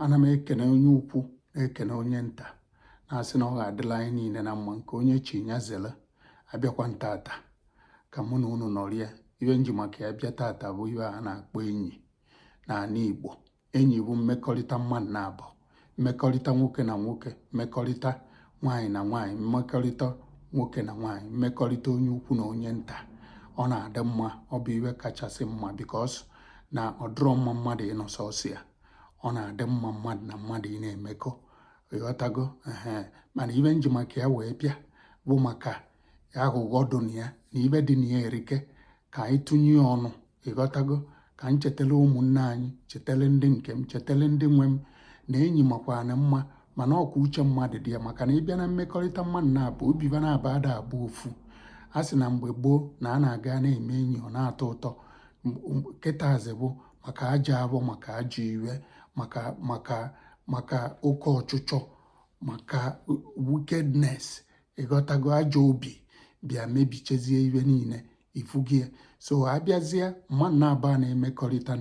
ana m ekene onye ukwu na-ekene onye nta na-asị na ọ ga-adịla anyị niile na mma nke onye chi ya zele abịakwa ntata ka mụ na unu nọrịa. Iwe nji maka ya bịa tata bụ iwe a na-akpọ enyi n'ala Igbo. Enyi bụ mmekọrịta mmadụ na abụọ, mmekọrịta nwoke na nwoke, mmekọrịta nwaanyị na nwaanyị, mmekọrịta nwoke na nwaanyị, mmekọrịta onye ukwu na onye nta. Ọ na-adị mma, ọ bụ iwe kachasị mma bikos na ọ dịrọ mma mmadụ ịnọ sọsọ ya. Ọ na-adị mma mmadụ na mmadụ ị na-emekọ, ịghọtago. Mana ibe nji maka ya wee bịa bụ maka aghụghọ dị na ya na ibe dị na ya erike, ka anyị tụnye ya ọnụ, ịghọtago. Ka m chetele ụmụnne anyị, chetele ndị nke m, chetele ndị nwe m na enyi makwana mma, mana ọkwa uche mmadụ dị ya. Maka na ịbịa na mmekọrịta mmadụ na-abụ obiba na-aba ada abụ ofu. A sị na mgbe gboo na a na-aga na-eme enyi ọ na-atọ ụtọ. Kịtazi bụ maka ajọ abụ, maka ajọ iwe, maka oke ọchụchọ, maka wickedness, ịghọtago. Ajọ obi bịa mebichezie iwe niile ifugie. So abịazie mmadụ na-aba na-emekọrịta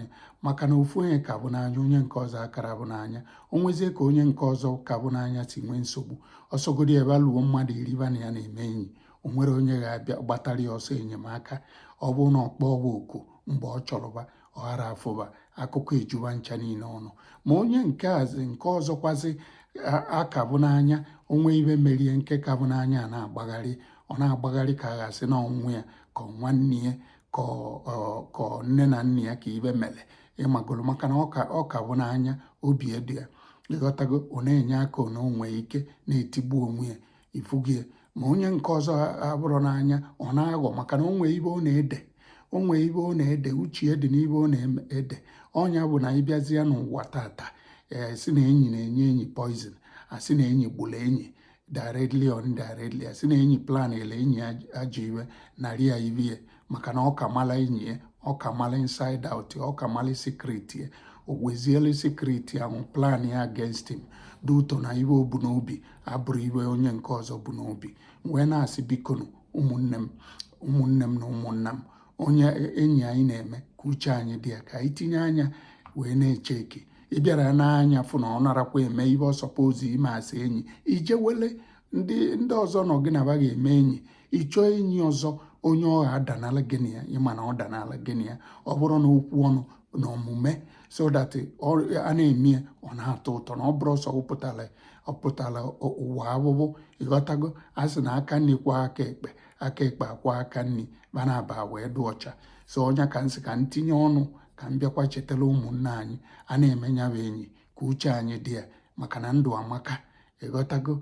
maka na ofu onye ka bụ n'anya, onye nke ọzọ akara bụ n'anya. O nwezie ka onye nke ọzọ ka bụ n'anya si nwee nsogbu, ọsọgodi ebe luo mmadụ iriba na ya na-eme enyi, o nwere onye ga-abịa gbatara ya ọsọ enyemaka. Ọ bụ na ọkpọ ọba oku mgbe ọ chọrọba, ọ ghara afụba, akụkọ ejuba ncha niile ọnụ. Ma onye nke ọzọkwazi aka bụ n'anya, onwe ibe merie nke ka bụ n'anya na-agbagharị, ọ na-agbagharị ka a ga-asị na ọnwụ ya ka nwanne ya ka nne na nna ya ka ibe mere ịmagolo. Maka na ọ ka bụ n'anya, obi edu ya, ịghọtago. Ọ na-enye aka na o nwee ike na-etigbu onwe ya ifugie. Ma onye nke ọzọ abụrụ n'anya, ọ na-aghọ, maka na o nwee ibe ọ na-ede, uche ya dị n'ibe ọ na-ede. Ọnya bụ na ịbịazie n'ụwa tata, si na enyi na-enye enyi poison, asị na enyi gburu enyi directly or indirectly, asị na enyi plan ele enyi ajọ iwe narị ya ivie, maka na ọ ka mala enyi ya, ọ ka mala inside out, ọ ka mala secret ya. O wezielu secret ahụ plan ya against him, dị ụtọ na iwe o bu n'obi abụrụ iwe onye nke ọzọ bụ n'obi. Wee na-asị bikonu ụmụnne m na ụmụnna m, onye enyi anyị na-eme ka uche anyị dị ya, ka anyị tinye anya wee na-echeki. Ị bịara n'anya fụ na ọ narakwa eme ibe ọ sọpozu ime asị enyi, ije wele ndị ọzọ nọ gị na ba ga-eme enyi. Ị chọọ enyi ọzọ onye ọ ga-adanala gị na ya, ịma na ọ danala gị na ya, ọ bụrụ na okwu ọnụ na omume, so that a na-eme ọ na-atọ ụtọ, na ọ bụrụ ọsọ ọpụtala ụwa abụbụ, ịghọtago. A sị na aka nri kwa aka ekpe akwa aka nri ba na-aba wee dị ọcha. So ọnya ka nsị ka ntinye ọnụ, ka m bịakwa chetala ụmụnne anyị a na-emenya bụ enyi, ka uche anyị dị ya, maka na ndụ amaka, ịghọtago.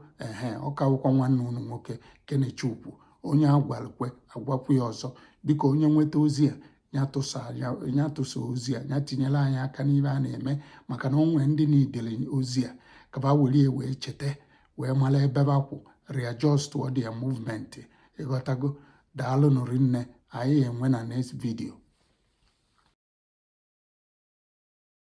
Ọ ka wụkwa nwanne unu nwoke Kenechukwu, onye agwalekwe agwakwu ya ọzọ. Biko onye nweta ozi a, ya tụsa ozi a, ya tinyela anyị aka n'ibe a na-eme, maka na onwe ndị na-edele ozi a ka ba were wee cheta, wee mara ebe bakwụ, readjust their movement, ịghọtago. Daalụ nụrụ nne, anyị enwe na next video.